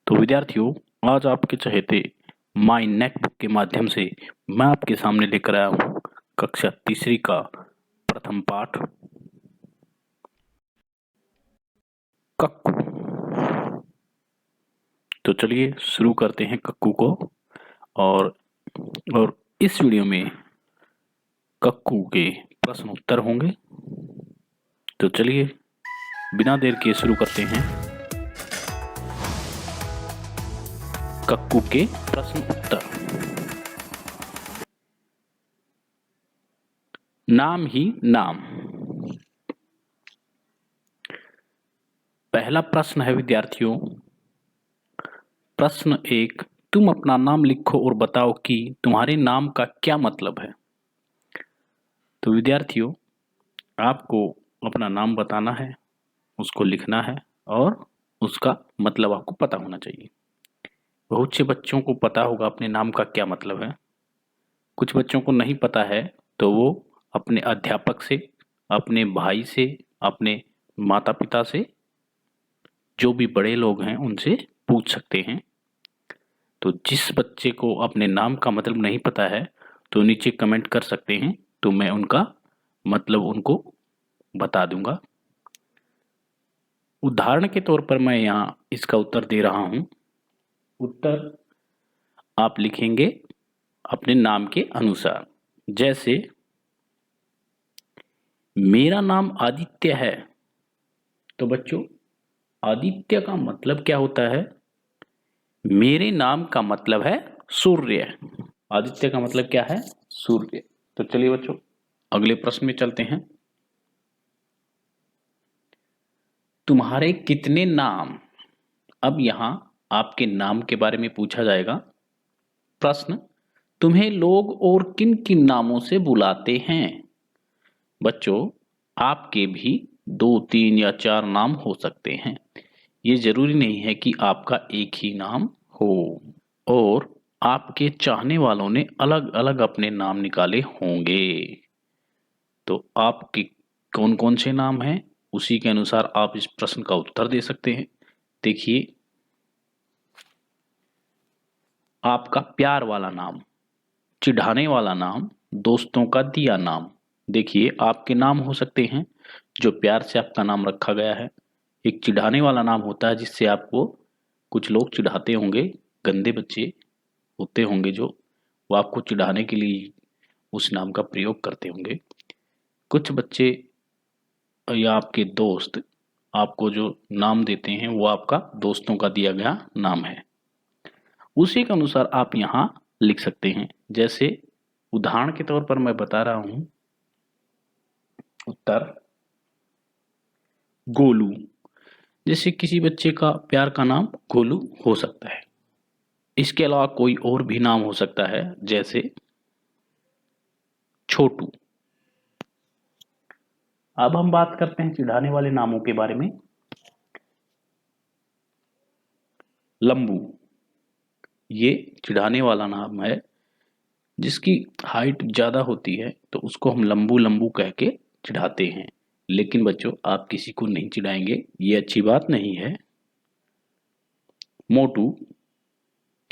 तो विद्यार्थियों, आज आपके चहेते माई नेक बुक के माध्यम से मैं आपके सामने लेकर आया हूँ कक्षा तीसरी का प्रथम पाठ कक्कू। तो चलिए शुरू करते हैं कक्कू को। और इस वीडियो में कक्कू के प्रश्न उत्तर होंगे। तो चलिए बिना देर के शुरू करते हैं कक्कू के प्रश्न उत्तर। नाम ही नाम। पहला प्रश्न है विद्यार्थियों, प्रश्न 1, तुम अपना नाम लिखो और बताओ कि तुम्हारे नाम का क्या मतलब है। तो विद्यार्थियों, आपको अपना नाम बताना है, उसको लिखना है और उसका मतलब आपको पता होना चाहिए। बहुत से बच्चों को पता होगा अपने नाम का क्या मतलब है, कुछ बच्चों को नहीं पता है तो वो अपने अध्यापक से, अपने भाई से, अपने माता पिता से, जो भी बड़े लोग हैं उनसे पूछ सकते हैं। तो जिस बच्चे को अपने नाम का मतलब नहीं पता है तो नीचे कमेंट कर सकते हैं, तो मैं उनका मतलब उनको बता दूंगा। उदाहरण के तौर पर मैं यहाँ इसका उत्तर दे रहा हूं। उत्तर आप लिखेंगे अपने नाम के अनुसार। जैसे मेरा नाम आदित्य है, तो बच्चों आदित्य का मतलब क्या होता है? मेरे नाम का मतलब है सूर्य। आदित्य का मतलब क्या है? सूर्य। तो चलिए बच्चों अगले प्रश्न में चलते हैं। तुम्हारे कितने नाम? अब यहां आपके नाम के बारे में पूछा जाएगा। प्रश्न, तुम्हें लोग और किन किन नामों से बुलाते हैं? बच्चों आपके भी 2, 3 या 4 नाम हो सकते हैं। ये जरूरी नहीं है कि आपका एक ही नाम हो। और आपके चाहने वालों ने अलग अलग अपने नाम निकाले होंगे। तो आपके कौन कौन से नाम हैं, उसी के अनुसार आप इस प्रश्न का उत्तर दे सकते हैं। देखिए, आपका प्यार वाला नाम, चिढ़ाने वाला नाम, दोस्तों का दिया नाम। देखिए आपके नाम हो सकते हैं जो प्यार से आपका नाम रखा गया है। एक चिढ़ाने वाला नाम होता है जिससे आपको कुछ लोग चिढ़ाते होंगे, गंदे बच्चे होते होंगे जो वो आपको चिढ़ाने के लिए उस नाम का प्रयोग करते होंगे। कुछ बच्चे या आपके दोस्त आपको जो नाम देते हैं वो आपका दोस्तों का दिया गया नाम है। उसी के अनुसार आप यहाँ लिख सकते हैं। जैसे उदाहरण के तौर पर मैं बता रहा हूं, उत्तर गोलू। जैसे किसी बच्चे का प्यार का नाम गोलू हो सकता है। इसके अलावा कोई और भी नाम हो सकता है, जैसे छोटू। अब हम बात करते हैं चिढ़ाने वाले नामों के बारे में। लंबू, ये चिढ़ाने वाला नाम है। जिसकी हाइट ज्यादा होती है तो उसको हम लंबू लंबू कह के चिढ़ाते हैं। लेकिन बच्चों आप किसी को नहीं चिढ़ाएंगे, ये अच्छी बात नहीं है। मोटू,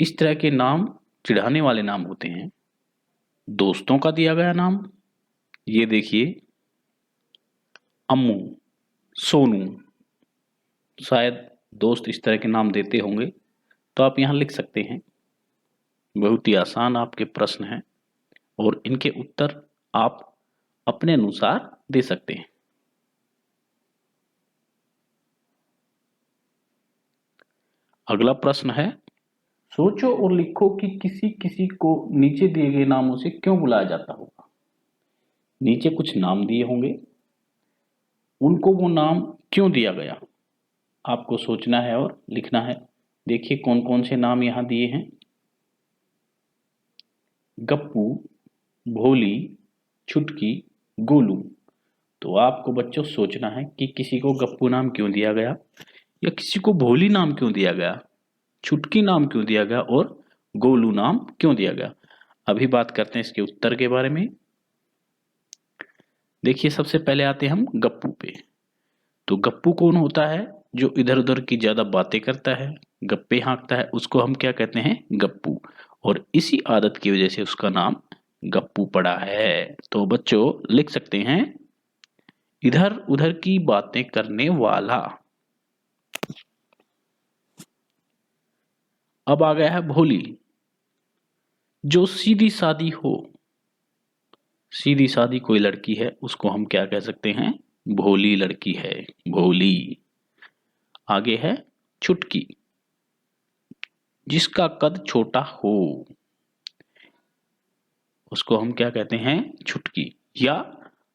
इस तरह के नाम चिढ़ाने वाले नाम होते हैं। दोस्तों का दिया गया नाम, ये देखिए अम्मू, सोनू। शायद दोस्त इस तरह के नाम देते होंगे, तो आप यहां लिख सकते हैं। बहुत ही आसान आपके प्रश्न हैं और इनके उत्तर आप अपने अनुसार दे सकते हैं। अगला प्रश्न है, सोचो और लिखो कि किसी किसी को नीचे दिए गए नामों से क्यों बुलाया जाता होगा। नीचे कुछ नाम दिए होंगे, उनको वो नाम क्यों दिया गया, आपको सोचना है और लिखना है। देखिए कौन कौन से नाम यहां दिए हैं। गप्पू, भोली, छुटकी, गोलू। तो आपको बच्चों सोचना है कि किसी को गप्पू नाम क्यों दिया गया, या किसी को भोली नाम क्यों दिया गया, छुटकी नाम क्यों दिया गया और गोलू नाम क्यों दिया गया। अभी बात करते हैं इसके उत्तर के बारे में। देखिए सबसे पहले आते हैं हम गप्पू पे। तो गप्पू कौन होता है? जो इधर उधर की ज्यादा बातें करता है, गप्पे हाँकता है, उसको हम क्या कहते हैं? गप्पू। और इसी आदत की वजह से उसका नाम गप्पू पड़ा है। तो बच्चों लिख सकते हैं इधर उधर की बातें करने वाला। अब आ गया है भोली। जो सीधी सादी हो, सीधी सादी कोई लड़की है उसको हम क्या कह सकते हैं? भोली लड़की है, भोली। आगे है छुटकी। जिसका कद छोटा हो उसको हम क्या कहते हैं? छुटकी। या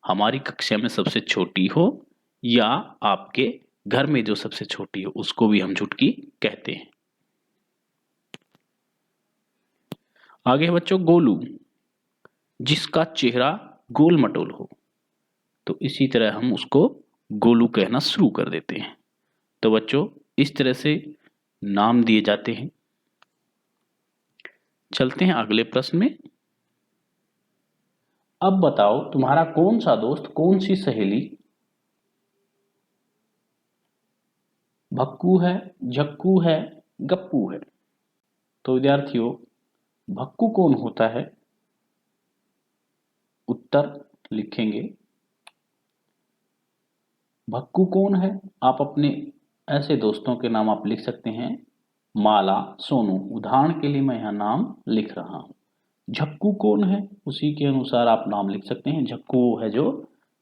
हमारी कक्षा में सबसे छोटी हो, या आपके घर में जो सबसे छोटी हो उसको भी हम छुटकी कहते हैं। आगे है बच्चों गोलू। जिसका चेहरा गोल मटोल हो, तो इसी तरह हम उसको गोलू कहना शुरू कर देते हैं। तो बच्चों इस तरह से नाम दिए जाते हैं। चलते हैं अगले प्रश्न में। अब बताओ तुम्हारा कौन सा दोस्त, कौन सी सहेली भक्कू है, झक्कू है, गप्पू है? तो विद्यार्थियों भक्कू कौन होता है? उत्तर लिखेंगे। भक्कू कौन है? आप अपने ऐसे दोस्तों के नाम आप लिख सकते हैं। माला, सोनू, उदाहरण के लिए मैं यहाँ नाम लिख रहा हूँ। झक्कू कौन है? उसी के अनुसार आप नाम लिख सकते हैं। झक्कू वो है जो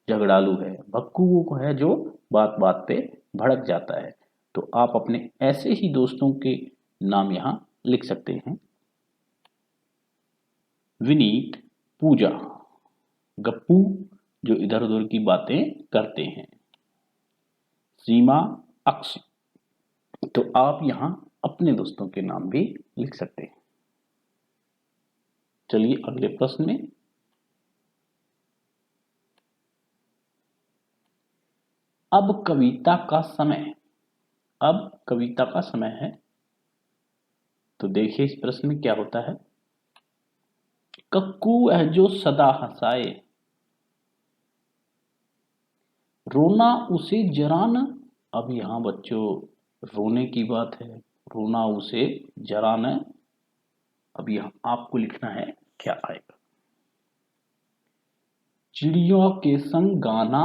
झगड़ालू है, भक्कू वो है जो बात बात पे भड़क जाता है। तो आप अपने ऐसे ही दोस्तों के नाम यहाँ लिख सकते हैं। विनीत, पूजा, गप्पू जो इधर उधर की बातें करते हैं, सीमा, अक्ष। तो आप यहां अपने दोस्तों के नाम भी लिख सकते हैं। चलिए अगले प्रश्न में। अब कविता का समय, अब कविता का समय है। तो देखिए इस प्रश्न में क्या होता है। कक्कू है जो सदा हंसाए, रोना उसे जरा न। अब यहां बच्चों रोने की बात है, रोना उसे जरा न। अब यहां आपको लिखना है क्या आएगा। चिड़ियों के संग गाना।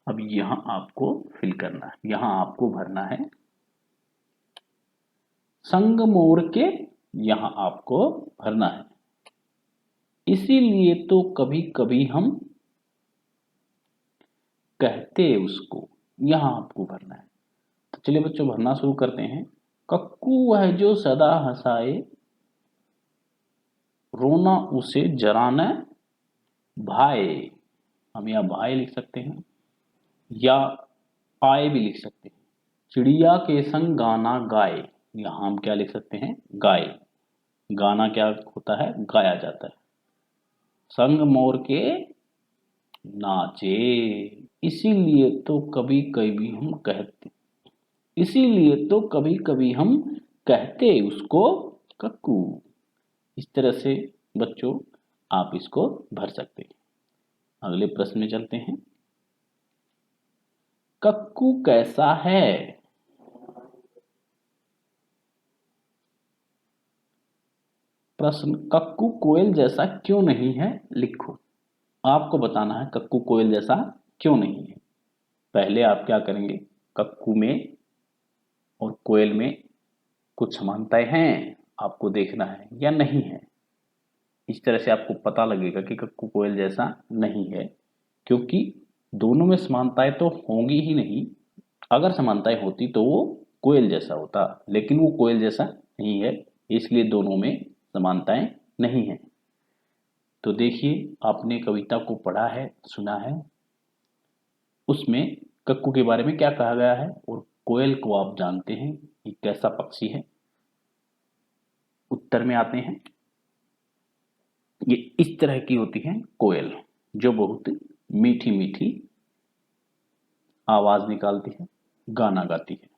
अब यहां आपको फिल करना है, यहां आपको भरना है संग मोर के, यहां आपको भरना है इसीलिए तो कभी कभी हम कहते उसको, यहां आपको भरना है। तो चलिए बच्चों भरना शुरू करते हैं। कक्कू है जो सदा हंसाए, रोना उसे जरा न भाए। हम यहाँ भाई लिख सकते हैं या आए भी लिख सकते हैं। चिड़िया के संग गाना गाए, यहां हम क्या लिख सकते हैं? गाए। गाना क्या होता है? गाया जाता है। संग मोर के नाचे, इसीलिए तो कभी कभी हम कहते, इसीलिए तो कभी कभी हम कहते उसको कक्कू। इस तरह से बच्चों आप इसको भर सकते हैं। अगले प्रश्न में चलते हैं। कक्कू कैसा है? प्रश्न, कक्कू कोयल जैसा क्यों नहीं है? लिखो। आपको बताना है कक्कू कोयल जैसा क्यों नहीं है। पहले आप क्या करेंगे, कक्कू में और कोयल में कुछ समानताएं हैं आपको देखना है या नहीं है। इस तरह से आपको पता लगेगा कि कक्कू कोयल जैसा नहीं है, क्योंकि दोनों में समानताएं तो होंगी ही नहीं। अगर समानताएं होती तो वो कोयल जैसा होता, लेकिन वो कोयल जैसा नहीं है, इसलिए दोनों में समानताएं नहीं है। तो देखिए आपने कविता को पढ़ा है, सुना है, उसमें कक्कू के बारे में क्या कहा गया है और कोयल को आप जानते हैं कि कैसा पक्षी है। उत्तर में आते हैं। ये इस तरह की होती है कोयल, जो बहुत मीठी मीठी आवाज निकालती है, गाना गाती है।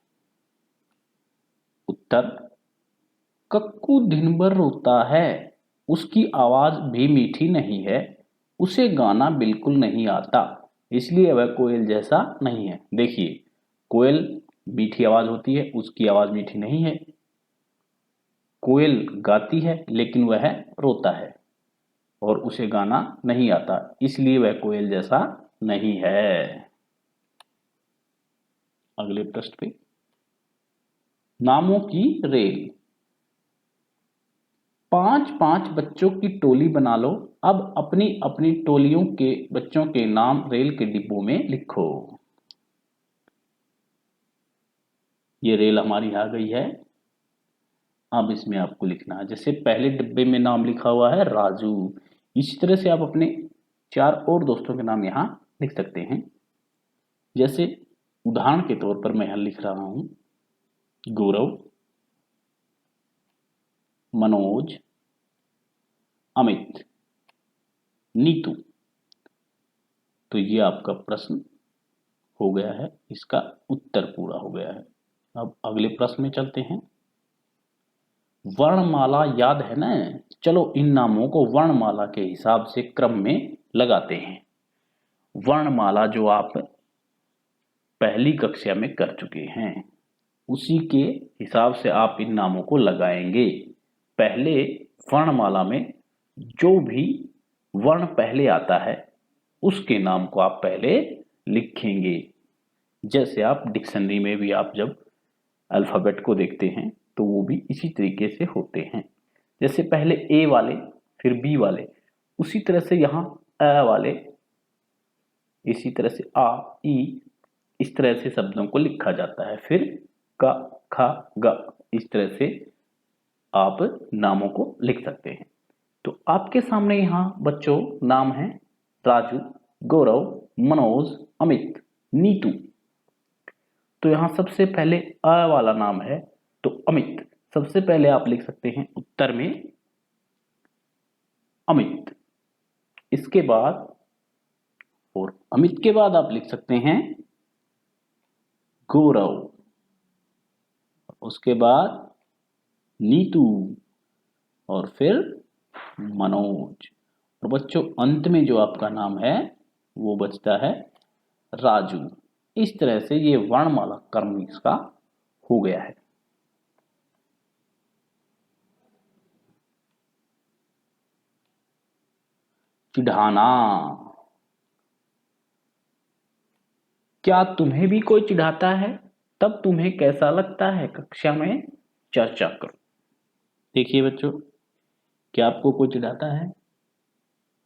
उत्तर, कक्कू दिन भर रोता है, उसकी आवाज भी मीठी नहीं है, उसे गाना बिल्कुल नहीं आता, इसलिए वह कोयल जैसा नहीं है। देखिए कोयल मीठी आवाज होती है, उसकी आवाज मीठी नहीं है। कोयल गाती है लेकिन वह रोता है और उसे गाना नहीं आता, इसलिए वह कोयल जैसा नहीं है। अगले प्रश्न पे, नामों की रेल। 5-5 बच्चों की टोली बना लो, अब अपनी अपनी टोलियों के बच्चों के नाम रेल के डिब्बों में लिखो। ये रेल हमारी आ गई है। अब इसमें आपको लिखना है, जैसे पहले डिब्बे में नाम लिखा हुआ है राजू, इसी तरह से आप अपने 4 और दोस्तों के नाम यहां लिख सकते हैं। जैसे उदाहरण के तौर पर मैं यहां लिख रहा हूं गौरव, मनोज, अमित, नीतू। तो ये आपका प्रश्न हो गया है, इसका उत्तर पूरा हो गया है। अब अगले प्रश्न में चलते हैं। वर्णमाला याद है ना? चलो इन नामों को वर्णमाला के हिसाब से क्रम में लगाते हैं। वर्णमाला जो आप पहली कक्षा में कर चुके हैं, उसी के हिसाब से आप इन नामों को लगाएंगे। पहले वर्णमाला में जो भी वर्ण पहले आता है उसके नाम को आप पहले लिखेंगे। जैसे आप डिक्शनरी में भी आप जब अल्फाबेट को देखते हैं तो वो भी इसी तरीके से होते हैं। जैसे पहले ए वाले, फिर बी वाले, उसी तरह से यहाँ अ वाले, इसी तरह से आ, ई, इस तरह से शब्दों को लिखा जाता है। फिर क, ख, ग, इस तरह से आप नामों को लिख सकते हैं। तो आपके सामने यहाँ बच्चों नाम है राजू, गौरव, मनोज, अमित, नीतू। तो यहां सबसे पहले अ वाला नाम है तो अमित, सबसे पहले आप लिख सकते हैं उत्तर में अमित। इसके बाद और अमित के बाद आप लिख सकते हैं गौरव, उसके बाद नीतू और फिर मनोज। और बच्चों अंत में जो आपका नाम है वो बचता है राजू। इस तरह से ये वर्णमाला क्रम इसका हो गया है। चिढ़ाना। क्या तुम्हें भी कोई चिढ़ाता है? तब तुम्हें कैसा लगता है? कक्षा में चर्चा करो। देखिए बच्चों, क्या आपको कोई चिढ़ाता है?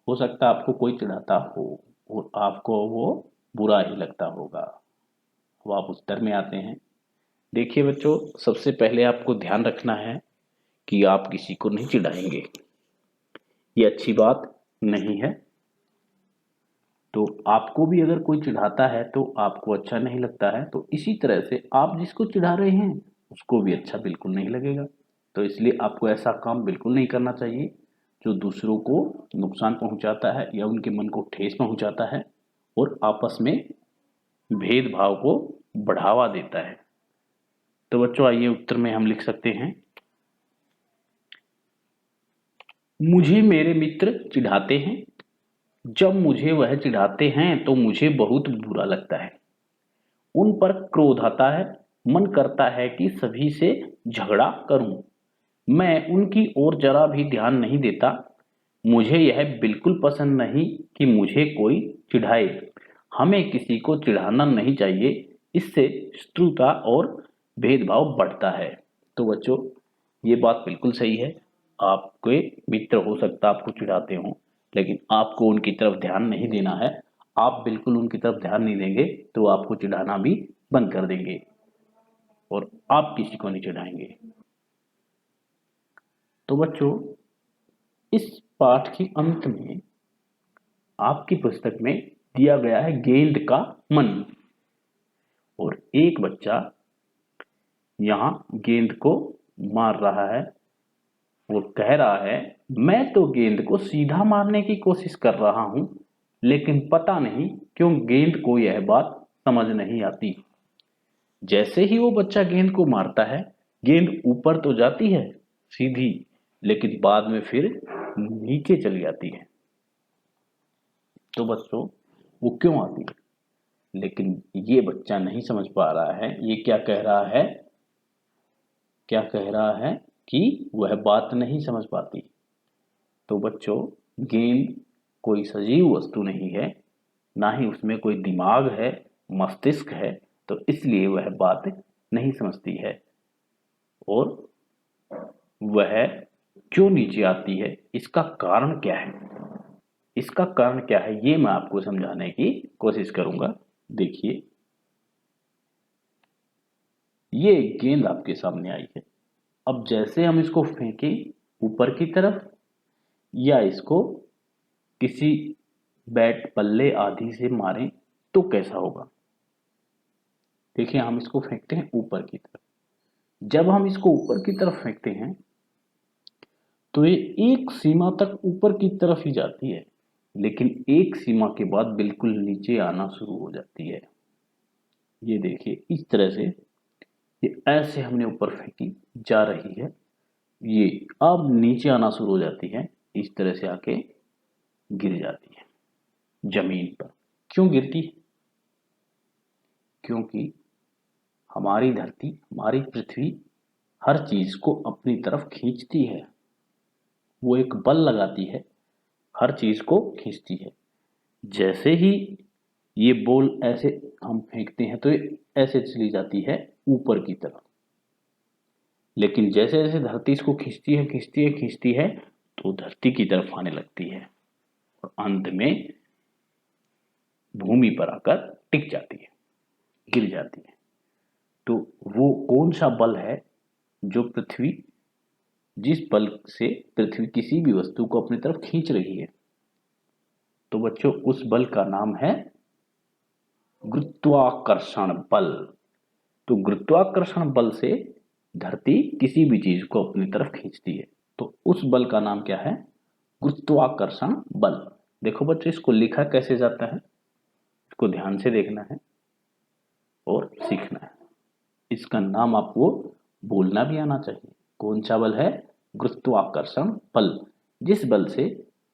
हो सकता है आपको कोई चिढ़ाता हो और आपको वो बुरा ही लगता होगा। अब आप उत्तर में आते हैं। देखिए बच्चों, सबसे पहले आपको ध्यान रखना है कि आप किसी को नहीं चिढ़ाएंगे, ये अच्छी बात नहीं है। तो आपको भी अगर कोई चिढ़ाता है तो आपको अच्छा नहीं लगता है, तो इसी तरह से आप जिसको चिढ़ा रहे हैं उसको भी अच्छा बिल्कुल नहीं लगेगा। तो इसलिए आपको ऐसा काम बिल्कुल नहीं करना चाहिए जो दूसरों को नुकसान पहुंचाता है या उनके मन को ठेस पहुंचाता है और आपस में भेदभाव को बढ़ावा देता है। तो बच्चों आइए उत्तर में हम लिख सकते हैं, मुझे मेरे मित्र चिढ़ाते हैं, जब मुझे वह चिढ़ाते हैं तो मुझे बहुत बुरा लगता है, उन पर क्रोध आता है, मन करता है कि सभी से झगड़ा करूं। मैं उनकी ओर जरा भी ध्यान नहीं देता, मुझे यह बिल्कुल पसंद नहीं कि मुझे कोई चिढ़ाए। हमें किसी को चिढ़ाना नहीं चाहिए, इससे शत्रुता और भेदभाव बढ़ता है। तो बच्चों ये बात बिल्कुल सही है। आपके मित्र हो सकता आपको चिढ़ाते हो, लेकिन आपको उनकी तरफ ध्यान नहीं देना है। आप बिल्कुल उनकी तरफ ध्यान नहीं देंगे तो आपको चिढ़ाना भी बंद कर देंगे और आप किसी को नहीं चिढ़ाएंगे। तो बच्चों इस पाठ के अंत में आपकी पुस्तक में दिया गया है गेंद का मन, और एक बच्चा यहां गेंद को मार रहा है और कह रहा है मैं तो गेंद को सीधा मारने की कोशिश कर रहा हूं, लेकिन पता नहीं क्यों गेंद को यह बात समझ नहीं आती। जैसे ही वो बच्चा गेंद को मारता है, गेंद ऊपर तो जाती है सीधी, लेकिन बाद में फिर नीचे चली जाती है। तो बच्चों वो क्यों आती है? लेकिन ये बच्चा नहीं समझ पा रहा है। ये क्या कह रहा है? क्या कह रहा है कि वह बात नहीं समझ पाती। तो बच्चों, गेंद कोई सजीव वस्तु नहीं है, ना ही उसमें कोई दिमाग है, मस्तिष्क है, तो इसलिए वह बात नहीं समझती है। और वह क्यों नीचे आती है, इसका कारण क्या है? इसका कारण क्या है, ये मैं आपको समझाने की कोशिश करूंगा। देखिए, ये एक गेंद आपके सामने आई है। अब जैसे हम इसको फेंकें ऊपर की तरफ, या इसको किसी बैट बल्ले आदि से मारें, तो कैसा होगा? देखिए, हम इसको फेंकते हैं ऊपर की तरफ। जब हम इसको ऊपर की तरफ फेंकते हैं तो ये एक सीमा तक ऊपर की तरफ ही जाती है, लेकिन एक सीमा के बाद बिल्कुल नीचे आना शुरू हो जाती है। ये देखिए, इस तरह से ये ऐसे हमने ऊपर फेंकी जा रही है, ये अब नीचे आना शुरू हो जाती है, इस तरह से आके गिर जाती है जमीन पर। क्यों गिरती है? क्योंकि हमारी धरती, हमारी पृथ्वी हर चीज को अपनी तरफ खींचती है। वो एक बल लगाती है, हर चीज को खींचती है। जैसे ही ये बॉल ऐसे हम फेंकते हैं तो ये ऐसे चली जाती है ऊपर की तरफ, लेकिन जैसे जैसे धरती इसको खींचती है खींचती है खींचती है, तो धरती की तरफ आने लगती है और अंत में भूमि पर आकर टिक जाती है, गिर जाती है। तो वो कौन सा बल है जो पृथ्वी, जिस बल से पृथ्वी किसी भी वस्तु को अपनी तरफ खींच रही है? तो बच्चों, उस बल का नाम है गुरुत्वाकर्षण बल। तो गुरुत्वाकर्षण बल से धरती किसी भी चीज को अपनी तरफ खींचती है, तो उस बल का नाम क्या है? गुरुत्वाकर्षण बल। देखो बच्चों, इसको लिखा कैसे जाता है, इसको ध्यान से देखना है और सीखना है। इसका नाम आपको बोलना भी आना चाहिए। कौन सा बल है? गुरुत्वाकर्षण बल। जिस बल से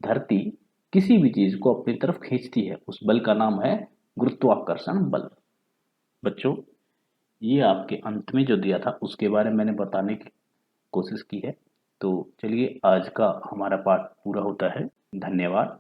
धरती किसी भी चीज को अपनी तरफ खींचती है, उस बल का नाम है गुरुत्वाकर्षण बल। बच्चों, ये आपके अंत में जो दिया था उसके बारे में मैंने बताने की कोशिश की है। तो चलिए, आज का हमारा पाठ पूरा होता है। धन्यवाद।